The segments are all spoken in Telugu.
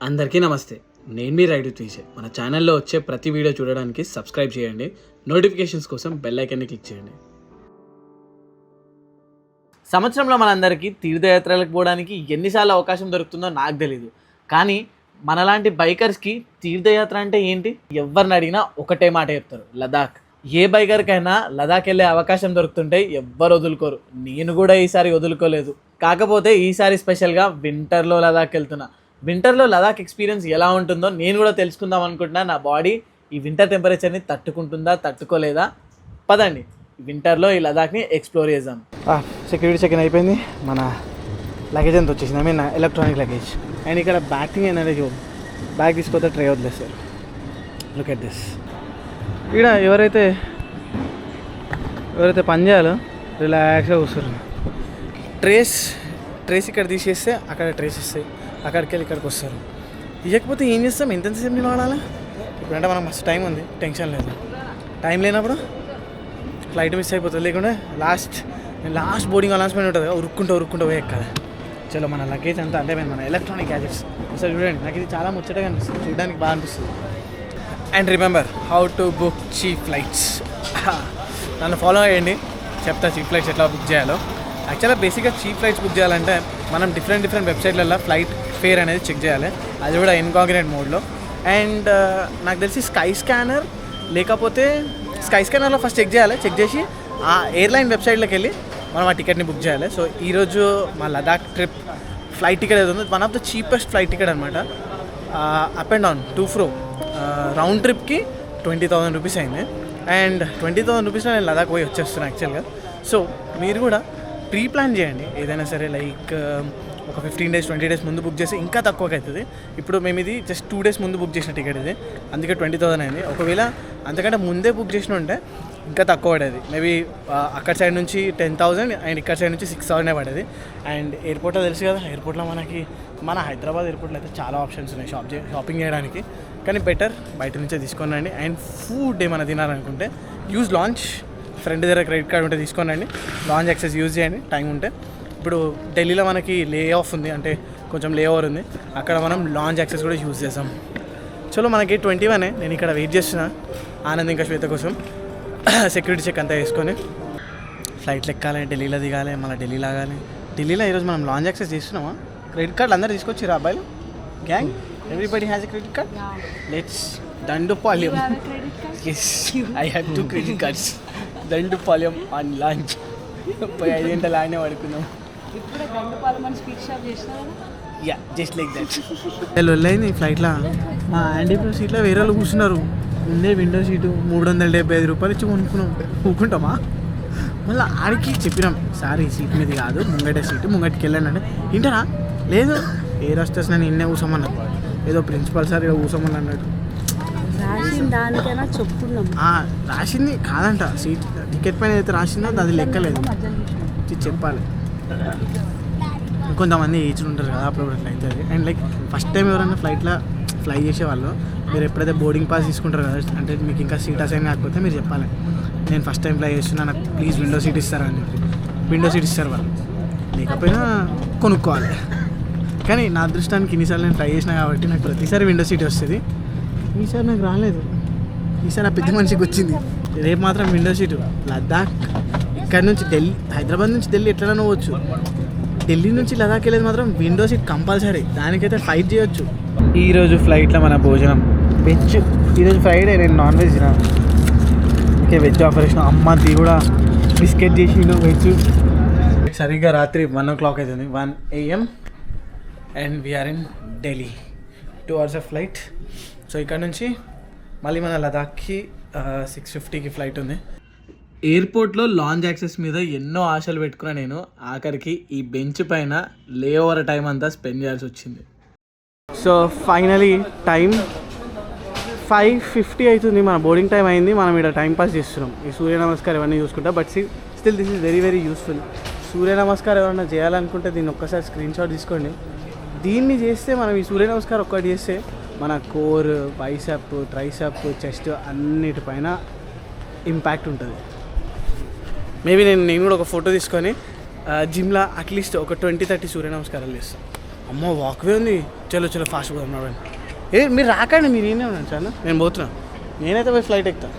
అందరికీ నమస్తే. నేను మీ రైడ్ తీసే మన ఛానల్లో వచ్చే ప్రతి వీడియో చూడడానికి సబ్స్క్రైబ్ చేయండి. నోటిఫికేషన్స్ కోసం బెల్ ఐకాన్ని క్లిక్ చేయండి. సంవత్సరంలో మనందరికీ తీర్థయాత్రలకు పోవడానికి ఎన్నిసార్లు అవకాశం దొరుకుతుందో నాకు తెలీదు. కానీ మనలాంటి బైకర్స్కి తీర్థయాత్ర అంటే ఏంటి? ఎవరిని అడిగినా ఒకటే మాట చెప్తారు, లదాఖ్. ఏ బైకర్కైనా లదాఖ్ వెళ్ళే అవకాశం దొరుకుతుంటే ఎవ్వరు వదులుకోరు. నేను కూడా ఈసారి వదులుకోలేదు. కాకపోతే ఈసారి స్పెషల్గా వింటర్లో లదాఖ్ వెళ్తున్నా. వింటర్లో లదాఖ్ ఎక్స్పీరియన్స్ ఎలా ఉంటుందో నేను కూడా తెలుసుకుందాం అనుకుంటున్నా. నా బాడీ ఈ వింటర్ టెంపరేచర్ని తట్టుకుంటుందా తట్టుకోలేదా? పదండి వింటర్లో ఈ లదాఖ్ని ఎక్స్ప్లోర్ చేద్దాం. సెక్యూరిటీ చెక్ ఇన్ అయిపోయింది. మన లగేజ్ అంతా వచ్చేసింది, I mean electronic luggage. And ఇక్కడ బ్యాకింగ్ అనేది బ్యాగ్ తీసుకొస్తే ట్రే వదిలేస్తారు. Look at this. ఇక్కడ ఎవరైతే పని చేయాలో రిలాక్స్గా కూర్చున్నారు. ట్రేస్ ఇక్కడ తీసేస్తే అక్కడ ట్రేస్ ఇస్తాయి, అక్కడికి వెళ్ళి ఇక్కడికి వస్తారు. ఇవ్వకపోతే ఏం చేస్తాం? ఎంతసేపు వాడాలా? ఇప్పుడంటే మనకు మస్తు టైం ఉంది, టెన్షన్ లేదు. టైం లేనప్పుడు ఫ్లైట్ మిస్ అయిపోతుంది. లేకుంటే లాస్ట్ బోర్డింగ్ అనౌన్స్మెంట్ ఉంటుంది కదా, ఉరుక్కుంటూ పోయి ఎక్కాలి. చలో మన లగేజ్ అంతా అంటే మన ఎలక్ట్రానిక్ గ్యాజెట్స్ అసలు చూడండి. నాకు ఇది చాలా ముచ్చటగా అనిపిస్తుంది, చూడడానికి బాగా అనిపిస్తుంది. And remember how to book cheap flights. నన్ను ఫాలో అయ్యండి, చెప్తా చీప్ ఫ్లైట్స్ ఎట్లా బుక్ చేయాలో. యాక్చువల్గా బేసిక్గా చీప్ ఫ్లైట్స్ బుక్ చేయాలంటే మనం డిఫరెంట్ వెబ్సైట్లలో ఫ్లైట్ ఫేర్ అనేది చెక్ చేయాలి, అది కూడా ఇన్కాగ్నిట్ మోడ్లో. అండ్ నాకు తెలిసి స్కై స్కానర్లో ఫస్ట్ చెక్ చేయాలి. చెక్ చేసి ఆ ఎయిర్లైన్ వెబ్సైట్లోకి వెళ్ళి మనం ఆ టికెట్ని బుక్ చేయాలి. సో ఈరోజు మా లదాఖ్ ట్రిప్ ఫ్లైట్ టికెట్ ఏది ఉంది, one of the cheapest flight ticket అనమాట. Up and down to fro round ట్రిప్కి 20,000 రూపీస్ అయింది. అండ్ 20,000 రూపీస్లో నేను లదాఖ్ పోయి వచ్చేస్తున్నాను యాక్చువల్గా. సో మీరు కూడా ప్రీ ప్లాన్ చేయండి ఏదైనా సరే. లైక్ ఒక 15 days 20 days ముందు బుక్ చేస్తే ఇంకా తక్కువగా అవుతుంది. ఇప్పుడు మేము ఇది జస్ట్ 2 days ముందు బుక్ చేసిన టికెట్ ఇది, అందుకే 20,000 అయింది. ఒకవేళ అంతకంటే ముందే బుక్ చేసిన ఉంటే ఇంకా తక్కువ పడేది. మేబీ అక్కడ సైడ్ నుంచి 10,000 అండ్ ఇక్కడ సైడ్ నుంచి 6,000 పడేది. అండ్ ఎయిర్పోర్ట్లో తెలుసు కదా, ఎయిర్పోర్ట్లో మన హైదరాబాద్ ఎయిర్పోర్ట్లో అయితే చాలా ఆప్షన్స్ ఉన్నాయి షాపింగ్ చేయడానికి. కానీ బెటర్ బయట నుంచే తీసుకోనండి. అండ్ ఫుడ్ ఏమైనా తినాలనుకుంటే యూజ్ లాంచ్. ఫ్రెండ్ దగ్గర క్రెడిట్ కార్డ్ ఉంటే తీసుకోనండి, లాంచ్ యాక్సెస్ యూజ్ చేయండి టైం ఉంటే. ఇప్పుడు ఢిల్లీలో మనకి లే ఆఫ్ ఉంది, అంటే కొంచెం లే ఓవర్ ఉంది, అక్కడ మనం లాంచ్ యాక్సెస్ కూడా యూజ్ చేస్తాం. చలో మనకి 21 నేను ఇక్కడ వెయిట్ చేస్తున్నా ఆనంద్ ఇంకా శ్వేత కోసం. సెక్యూరిటీ చెక్ అంతా వేసుకొని ఫ్లైట్లు ఎక్కాలి, ఢిల్లీలో దిగాలి, మళ్ళీ ఢిల్లీ లాగాలి. ఢిల్లీలో ఈరోజు మనం లాంచ్ యాక్సెస్ చేస్తున్నామా? క్రెడిట్ కార్డులు అందరూ తీసుకొచ్చిరా అబ్బాయిలు? Gang everybody has a credit card. Let's Dandupalem. Yes, I have 2 credit cards. Dandupalem on launch. 5 గంటలు ఆనే పడుకున్నాం. Yeah, just like that. వెళ్ళైంది ఫ్లైట్లో. మా యాంటీ ప్రో సీట్లో వేరే వాళ్ళు కూర్చున్నారు. ఉండే విండో సీటు 375 రూపాయలు ఇచ్చి కొనుక్కున్నాం. ఊకుంటామా? మళ్ళీ ఆడికి చెప్పినాం, సార్ ఈ సీట్ మీద కాదు, ముంగటే సీటు, ముంగటికి వెళ్ళండి అంటే వింటారా? లేదు, ఎయిర్ హోస్టెస్ నేను ఇన్నే కూర్చోమన్నా, ఏదో ప్రిన్సిపల్ సార్ ఇక్కడ కూర్చోమని అన్నట్టు. రాసింది కాదంట, సీట్ టికెట్ పైన అయితే రాసిందో అది లెక్కలేదు, చెప్పాలి. కొంతమంది ఏజ్లు ఉంటారు కదా, అప్పుడు అట్లా అవుతుంది. అండ్ లైక్ ఫస్ట్ టైం ఎవరైనా ఫ్లైట్లో ఫ్లై చేసేవాళ్ళు, మీరు ఎప్పుడైతే బోర్డింగ్ పాస్ తీసుకుంటారు కదా, అంటే మీకు ఇంకా సీట్ అసైన్ కాకపోతే మీరు చెప్పాలి, నేను ఫస్ట్ టైం ఫ్లై చేస్తున్నా, నాకు ప్లీజ్ విండో సీట్ ఇస్తారా అని చెప్పి. విండో సీట్ ఇస్తారు వాళ్ళు, లేకపోయినా కొనుక్కోవాలి. కానీ నా అదృష్టానికి ఇన్నిసార్లు నేను ట్రై చేసినా కాబట్టి నాకు ప్రతిసారి విండో సీట్ వస్తుంది. ఈసారి నాకు రాలేదు, ఈసారి ఆ పెద్ద మనిషికి వచ్చింది. రేపు మాత్రం విండో సీటు. లదాఖ్ ఇక్కడ నుంచి ఢిల్లీ, హైదరాబాద్ నుంచి ఢిల్లీ ఎట్లైనా పోవచ్చు, ఢిల్లీ నుంచి లదాఖ్ వెళ్ళేది మాత్రం విండో సీట్ కంపల్సరీ, దానికైతే ఫైట్ చేయొచ్చు. ఈరోజు ఫ్లైట్లో మన భోజనం వెజ్. ఈరోజు ఫ్రైడే, నేను నాన్ వెజ్ తినా, ఓకే వెజ్ ఆఫర్ ఇచ్చిన. అమ్మది కూడా బిస్కెట్ చేసిండు వెజ్. సరిగ్గా రాత్రి 1 o'clock అవుతుంది, 1 AM, and we are in Delhi. 2 hours of flight. So ఇక్కడ నుంచి మళ్ళీ మన లదాఖ్కి 6:50కి ఫ్లైట్ ఉంది. ఎయిర్పోర్ట్లో లాంచ్ యాక్సెస్ మీద ఎన్నో ఆశలు పెట్టుకున్నా నేను, ఆఖరికి ఈ బెంచ్ పైన లే ఓవర్ టైం అంతా స్పెండ్ చేయాల్సి వచ్చింది. సో ఫైనలీ టైం 5:50 అవుతుంది, మన బోర్డింగ్ టైం అయింది. మనం ఇక్కడ టైం పాస్ చేస్తున్నాం, ఈ సూర్య నమస్కారం ఇవన్నీ చూసుకుంటా. But still this is very very useful. Surya namaskaram ఎవరైనా చేయాలనుకుంటే దీన్ని ఒక్కసారి స్క్రీన్ షాట్ తీసుకోండి. దీన్ని చేస్తే మనం ఈ సూర్య నమస్కారం ఒక్కటి చేస్తే మన కోర్, బైసెప్, ట్రైసెప్, చెస్ట్ అన్నిటిపైన ఇంపాక్ట్ ఉంటుంది. మేబీ నేను కూడా ఒక ఫోటో తీసుకొని జిమ్లో అట్లీస్ట్ ఒక 20-30 సూర్య నమస్కారాలు చేస్తాను. అమ్మో వాక్వే ఉంది. చలో చలో ఫాస్ట్ పోదాం నడవండి. మీరు రాకండి, మీరు ఈయనే ఉన్నాను చాలా, నేను పోతున్నా. నేనైతే పోయి ఫ్లైట్ ఎక్కుతా.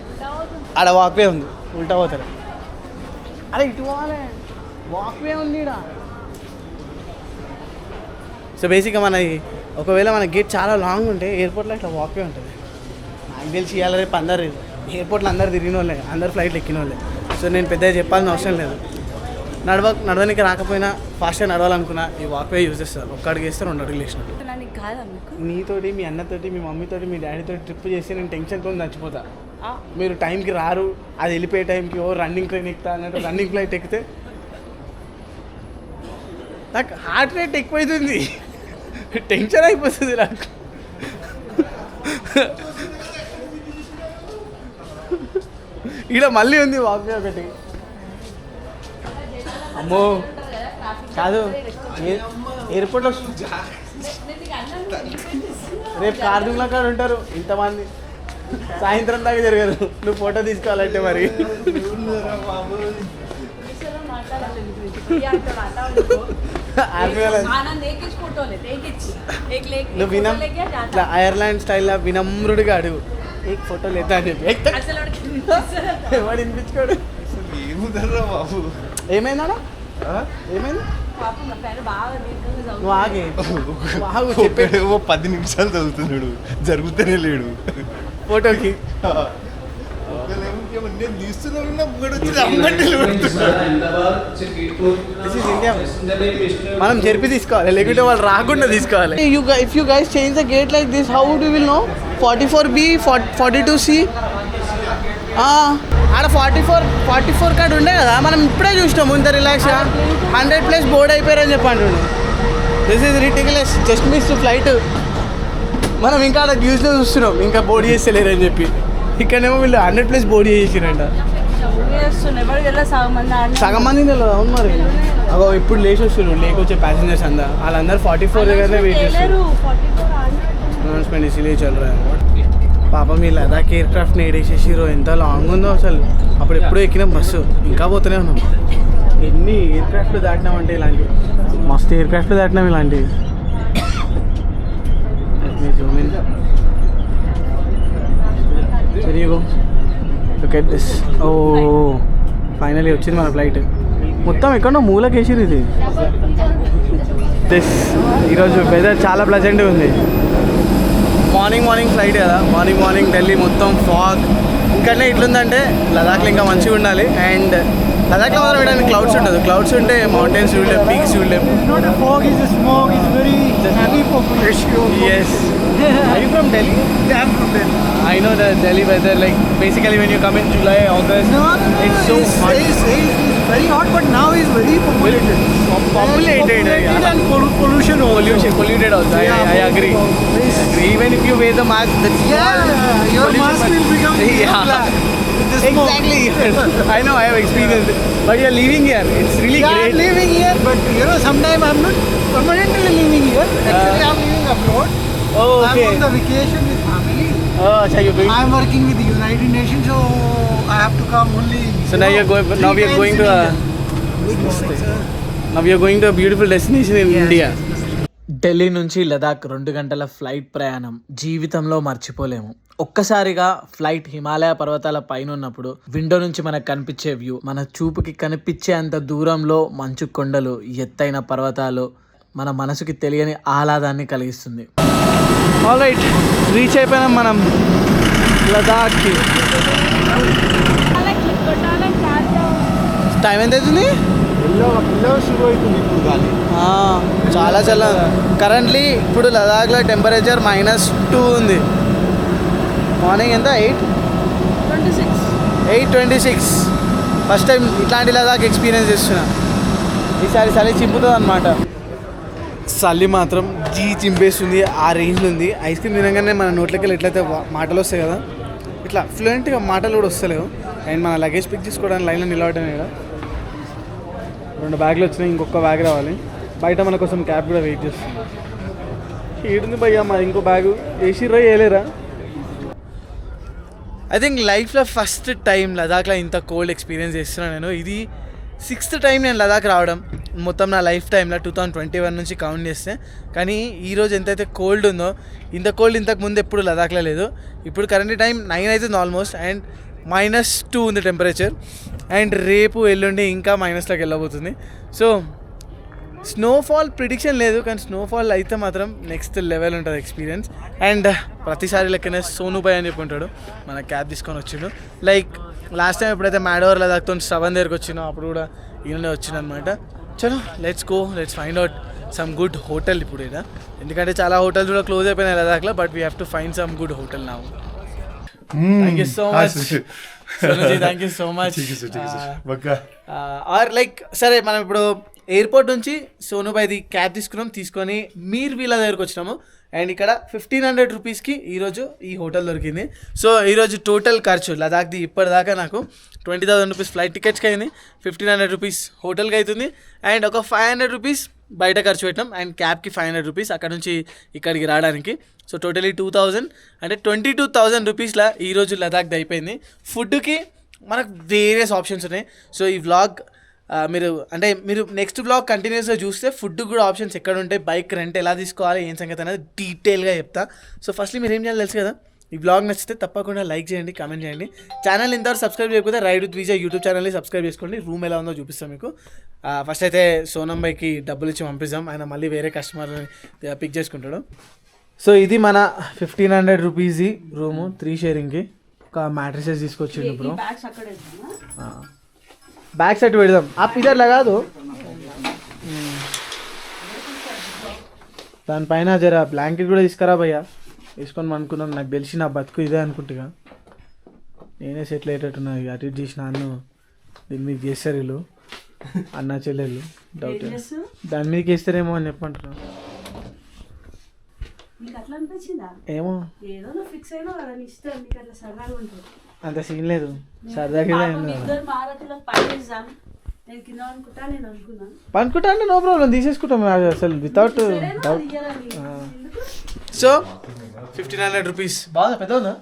ఆడ వాక్వే ఉంది, ఉల్టా పోతారు. అరే ఇటు పోవాలి, వాక్వే ఉంది ఈడ. సో బేసిక్గా మన ఒకవేళ మన గేట్ చాలా లాంగ్ ఉంటే ఎయిర్పోర్ట్లో ఇట్లా వాక్వే ఉంటుంది. నాకు తెలిసి ఇవాళ రేపు అందరు ఎయిర్పోర్ట్లో అందరు తిరిగిన వాళ్ళే, అందరు ఫ్లైట్లు ఎక్కిన వాళ్ళే. సో నేను పెద్దగా చెప్పాల్సిన అవసరం లేదు. నడవడానికి రాకపోయినా ఫాస్ట్గా నడవాలనుకున్నా ఈ వాక్వే యూజ్ చేస్తారు. ఒక్క అడుగు వేస్తే 2 అడుగులు వేసినట్టు. నీతోటి, మీ అన్నతోటి, మీ మమ్మీతోటి, మీ డాడీతో ట్రిప్ చేసి నేను టెన్షన్తో చచ్చిపోతా. మీరు టైంకి రారు, అది వెళ్ళిపోయే టైంకి రన్నింగ్ ట్రైన్ ఎక్కుతా అన్నట్టు రన్నింగ్ ఫ్లైట్ ఎక్కితే నాకు హార్ట్ రేట్ ఎక్కువైతుంది, టెన్షన్ అయిపోతుంది నాకు. ఇక్కడ మళ్ళీ ఉంది వాక్వే ఒకటి. అమ్మో కాదు, ఎయిర్పోర్ట్లో రేపు కార్మికుల కాడ ఉంటారు ఇంతమంది, సాయంత్రం దాకా జరగదు. నువ్వు ఫోటో తీసుకోవాలంటే మరి నువ్వు ఇట్లా ఐర్లాండ్ స్టైల్లో వినమ్రుడిగా అడుగు, ఏ ఫోటో లేదా అని చెప్పి వాడు వినిపించుకోడు. ఏమైందా ఏమైంది? నువ్వు ఆగే చెప్పాడు 10 నిమిషాలు చదువుతున్నాడు, జరుగుతూనే లేడు ఫోటోకి. మనం జరిపి తీసుకోవాలి, లేకుంటే వాళ్ళు రాకుండా తీసుకోవాలి. If you guys change the gate like this, how do will know? 44B 42C ఆడ 44 కార్డు ఉండే కదా, మనం ఇప్పుడే చూసినాము. ఇంత రిలాక్స్గా 100+ బోర్డ్ అయిపోయారని చెప్పి అంటుండే. This is ridiculous, just miss flight. మనం ఇంకా అక్కడ న్యూస్లో చూస్తున్నాం, ఇంకా బోర్డు చేస్తలేరని చెప్పి. ఇక్కడేమో వీళ్ళు 100+ బోర్డు చేసిరంట. సగం మంది తెలియదు. అవును మరి, అగో ఇప్పుడు లేచి వస్తున్నారు, లేకొచ్చే ప్యాసింజర్స్ అందా వాళ్ళందరూ 44 దగ్గరనే వెయిట్ చేస్తారు. అనౌన్స్మెంట్ ఇసిలే చల్లరా. పాపం మీ లదాఖ్ ఎయిర్ క్రాఫ్ట్ నేడేసేసిరో, ఎంత లాంగ్ ఉందో అసలు. అప్పుడు ఎప్పుడూ ఎక్కినాం బస్సు, ఇంకా పోతూనే ఉన్నాం. ఎన్ని ఎయిర్ క్రాఫ్ట్లు దాటినామంటే ఇలాంటివి, మస్తు ఎయిర్ క్రాఫ్ట్లు దాటినాం ఇలాంటివి. ఓ ఫైనలీ వచ్చింది మన ఫ్లైట్. మొత్తం ఎక్కడో మూలకి వేసిరు ఇది. ఈరోజు వెదర్ చాలా ప్లెజెంట్గా ఉంది. మార్నింగ్ ఫ్లైట్ కదా, మార్నింగ్ ఢిల్లీ మొత్తం ఫాగ్. ఇంకనే ఇట్లుందంటే లదాఖ్లో ఇంకా మంచిగా ఉండాలి. అండ్ లదాఖ్లో మాత్రం పెట్టడానికి క్లౌడ్స్ ఉండదు. క్లౌడ్స్ ఉంటే మౌంటైన్స్ చూడలేము, పీక్స్ చూడలేము. Yes. Are you from Delhi? Yeah, I'm from Delhi. I know the Delhi weather, like basically when you come in July, August, No, it's so hot. It's very hot, but now it's very populated. Populated, yeah. And pollution also. Polluted also. I agree. Even if you wear the mask, the Your mask will become black. Exactly. I know, I have experienced it. But you're living here. It's really great. I'm living here, but sometime I'm not permanently living here. Actually, I'm living abroad. Oh, okay. I'm on the vacation with family. Oh, so you're going. I'm working with the United Nations, so I have to come only. So now you're going. Now we are going to a. Now we are going to a beautiful destination in India. Delhi నుంచి లదాఖ్ 2 గంటల ఫ్లైట్ ప్రయాణం జీవితంలో మర్చిపోలేము. ఒక్కసారిగా ఫ్లైట్ హిమాలయ పర్వతాల పైన ఉన్నప్పుడు విండో నుంచి మనకు కనిపించే వ్యూ, మన చూపుకి కనిపించే అంత దూరంలో మంచు కొండలు, ఎత్తైన పర్వతాలు మన మనసుకి తెలియని ఆహ్లాదాన్ని కలిగిస్తుంది. ఆల్రైట్, రీచ్ అయిపోయినాం మనం లదాఖ్కి. టైం ఎంత అవుతుంది? షురు అవుతుంది ఇప్పుడు గాలి. చాలా చల్ల. కరెంట్లీ ఇప్పుడు లదాఖ్లో టెంపరేచర్ -2 ఉంది. మార్నింగ్ ఎంత? 8:26. ఫస్ట్ టైం ఇట్లాంటి లదాఖ్ ఎక్స్పీరియన్స్ చేస్తున్నా. ఈసారి చలి చింపుతుంది అనమాట. చలి మాత్రం చింపేస్తుంది, ఆ రేంజ్లో ఉంది. ఐస్ క్రీమ్ తినగానే మన నోట్లకి వెళ్ళి ఎట్లయితే మాటలు వస్తాయి కదా, ఇట్లా ఫ్లూయెంట్గా మాటలు కూడా వస్తలేవు. అండ్ మన లగేజ్ పిక్ చేసుకోవడానికి లైన్లో నిలబడ్డాను ఇక్కడ. 2 బ్యాగులు వచ్చినాయి, ఇంకొక బ్యాగ్ రావాలి. బయట మన కోసం క్యాబ్ కూడా వెయిట్ చేస్తుంది. ఏడుంది భయ్యా మరి ఇంకో బ్యాగు వేసిర్రా వేయలేరా? ఐ థింక్ లైఫ్లో ఫస్ట్ టైం లదాఖ్లో ఇంత కోల్డ్ ఎక్స్పీరియన్స్ చేస్తున్నాను నేను. ఇది 6th టైం నేను లదాఖ్ రావడం మొత్తం నా లైఫ్ టైంలో 2021 నుంచి కౌంట్ చేస్తే. కానీ ఈరోజు ఎంతైతే కోల్డ్ ఉందో ఇంత కోల్డ్ ఇంతకు ముందు ఎప్పుడు లదాఖ్లో లేదు. ఇప్పుడు కరెంట్ టైం 9 అవుతుంది ఆల్మోస్ట్, అండ్ -2 ఉంది టెంపరేచర్. అండ్ రేపు ఎల్లుండి ఇంకా మైనస్లోకి వెళ్ళబోతుంది. సో స్నోఫాల్ ప్రిడిక్షన్ లేదు, కానీ స్నోఫాల్ అయితే మాత్రం నెక్స్ట్ లెవెల్ ఉంటుంది ఎక్స్పీరియన్స్. అండ్ ప్రతిసారి లెక్కనే సోనుబాయ్ అని చెప్పుకుంటాడు, మన క్యాబ్ తీసుకొని వచ్చిండు. లైక్ లాస్ట్ టైం ఎప్పుడైతే మ్యాడోవర్ లదాఖ్తో శ్రవణ్ దగ్గరికి వచ్చినో అప్పుడు కూడా ఈయననే వచ్చిందనమాట. చలో let's go, let's find out some good hotel ఇప్పుడు ఇక్కడ, ఎందుకంటే చాలా హోటల్స్ కూడా క్లోజ్ అయిపోయినాయి లదాఖ్లో. But we have to find some good hotel now. Thank you so much Sonuji, thank you so much. Or like సరే, మనం ఇప్పుడు ఎయిర్పోర్ట్ నుంచి సోనుబాయ్ది క్యాబ్ తీసుకొని మీర్ వీళ్ళ దగ్గరకు వచ్చినాము. అండ్ ఇక్కడ 1500 రూపీస్కి ఈరోజు ఈ హోటల్ దొరికింది. సో ఈరోజు టోటల్ ఖర్చు లదాఖ్ది ఇప్పటిదాకా నాకు 20,000 రూపీస్ ఫ్లైట్ టికెట్స్కి అయింది, 1500 రూపీస్ హోటల్కి అవుతుంది, అండ్ ఒక 500 రూపీస్ బయట ఖర్చు పెట్టాం, అండ్ క్యాబ్కి 500 రూపీస్ అక్కడ నుంచి ఇక్కడికి రావడానికి. సో టోటలీ 2000 అంటే 22,000 రూపీస్లో ఈరోజు లదాఖ్ది అయిపోయింది. ఫుడ్కి మనకు వేరియస్ ఆప్షన్స్ ఉన్నాయి. సో ఈ వ్లాగ్ మీరు నెక్స్ట్ వ్లాగ్ కంటిన్యూస్గా చూస్తే ఫుడ్ కూడా ఆప్షన్స్ ఎక్కడ ఉంటాయి, బైక్ రెంట్ ఎలా తీసుకోవాలి, ఏం సంగతి అనేది డీటెయిల్గా చెప్తా. సో ఫస్ట్లీ మీరు ఏం చేయాలి తెలుసు కదా, ఈ బ్లాగ్ నచ్చితే తప్పకుండా లైక్ చేయండి, కామెంట్ చేయండి. ఛానల్ ఇంతవరకు సబ్స్క్రైబ్ చేయకపోతే రైడ్ విత్ విజయ్ యూట్యూబ్ ఛానల్ని సబ్స్క్రైబ్ చేసుకోండి. రూమ్ ఎలా ఉందో చూపిస్తాం మీకు. ఫస్ట్ అయితే సోనంబాయ్కి డబ్బులు ఇచ్చి పంపిస్తాం, ఆయన మళ్ళీ వేరే కస్టమర్ని పిక్ చేసుకుంటాడు. సో ఇది మన 1500 రూపీస్ రూము 3 షేరింగ్కి. ఒక మ్యాట్రిసెస్ తీసుకొచ్చిండు బ్రో. బ్యాక్ సైడ్ పెడదాం, ఆ పిల్లర్లా కాదు, దానిపైన జర బ్లాంకెట్ కూడా తీసుకురా భయ్యా, వేసుకొని అనుకున్నాం. నాకు తెలిసి నా బతుకు ఇదే అనుకుంటుగా, నేనే సెటిల్ అయ్యేటట్టున్నా. అటు ఇటు చేసిన అన్ను దీని మీద చేస్తారు వీళ్ళు అన్న చెల్లెళ్ళు. డౌట్ దాని మీదకి వేస్తారేమో అని చెప్పంటున్నా. ఏమో అంత సీన్ లేదు, సరదాగా పనుకుంటా అంటే నో ప్రాబ్లం, తీసేసుకుంటాం అసలు వితౌట్ డౌట్. సో 1500 రూపీస్ బాగా పెద్ద ఉందా?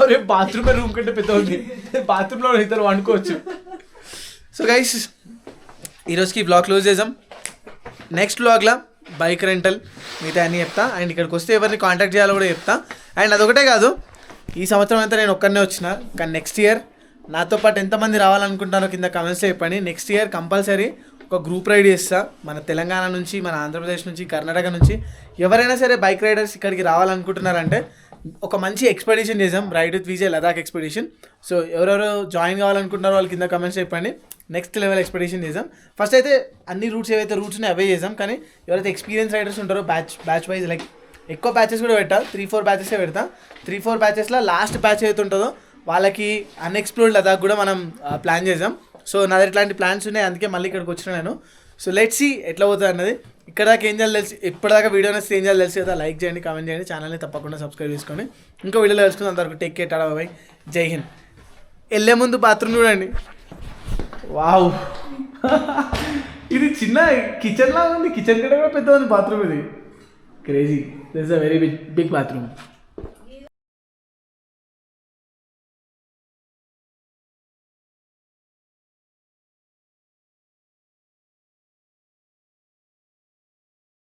అరే బాత్రూమ్ రూమ్ కంటే పెద్ద ఉంది, బాత్రూంలో ఇద్దరు వండుకోవచ్చు. సో గైస్ ఈరోజుకి బ్లాగ్ క్లోజ్ చేద్దాం. నెక్స్ట్ బ్లాగ్లో బైక్ రెంటల్ మిగతా అన్నీ చెప్తా, అండ్ ఇక్కడికి వస్తే ఎవరిని కాంటాక్ట్ చేయాలో కూడా చెప్తా. అండ్ అదొకటే కాదు, ఈ సంవత్సరం అంతా నేను ఒక్కనే వచ్చిన, కానీ నెక్స్ట్ ఇయర్ నాతో పాటు ఎంతమంది రావాలనుకుంటానో కింద కమెంట్స్లో చెప్పండి. నెక్స్ట్ ఇయర్ కంపల్సరీ ఒక గ్రూప్ రైడ్ చేస్తా. మన తెలంగాణ నుంచి, మన ఆంధ్రప్రదేశ్ నుంచి, కర్ణాటక నుంచి ఎవరైనా సరే బైక్ రైడర్స్ ఇక్కడికి రావాలనుకుంటున్నారంటే ఒక మంచి ఎక్స్పెడిషన్ చేసాం, ride with Vijay Ladakh expedition. So ఎవరెవరు జాయిన్ కావాలనుకుంటున్నారో వాళ్ళు కింద కమెంట్స్ చెప్పండి. నెక్స్ట్ లెవెల్ ఎక్స్పెడిషన్ చేసాం. ఫస్ట్ అయితే అన్ని రూట్స్ ఏవైతే రూట్స్ ఉన్నాయో అవే చేసాం, కానీ ఎవరైతే ఎక్స్పీరియన్స్ రైడర్స్ ఉంటారో బ్యాచ్ వైజ్ లైక్ ఎక్కువ బ్యాచెస్ కూడా పెట్టా, 3-4 బ్యాచెసే పెడతా. 3-4 బ్యాచెస్లో లాస్ట్ బ్యాచ్ ఏదైతే ఉంటుందో వాళ్ళకి అన్ఎక్స్ప్లోర్డ్ లదాఖ్ కూడా మనం ప్లాన్ చేసాం. సో నా దగ్గర ఇట్లాంటి ప్లాన్స్ ఉన్నాయి, అందుకే మళ్ళీ ఇక్కడికి వచ్చిన నేను. సో లెట్స్ సీ ఎట్లా పోతుంది అన్నది. ఇక్కడ దాకా ఏం చేయాలి తెలిసి, ఇప్పటిదాకా వీడియో నచ్చితే ఏం చేయాలి తెలుసు కదా, లైక్ చేయండి, కామెంట్ చేయండి, ఛానల్ని తప్పకుండా సబ్స్క్రైబ్ చేసుకోండి. ఇంకో వీడియోలో తెలుసుకుందాం. అంతవరకు టేక్ కేర్, టాటా బాయ్, జై హింద్. వెళ్ళే ముందు బాత్రూమ్ చూడండి. వావ్ ఇది చిన్న కిచెన్ లాగా ఉంది, కిచెన్ కంటే కూడా పెద్ద ఉంది బాత్రూమ్. ఇది crazy, this is a very big bathroom.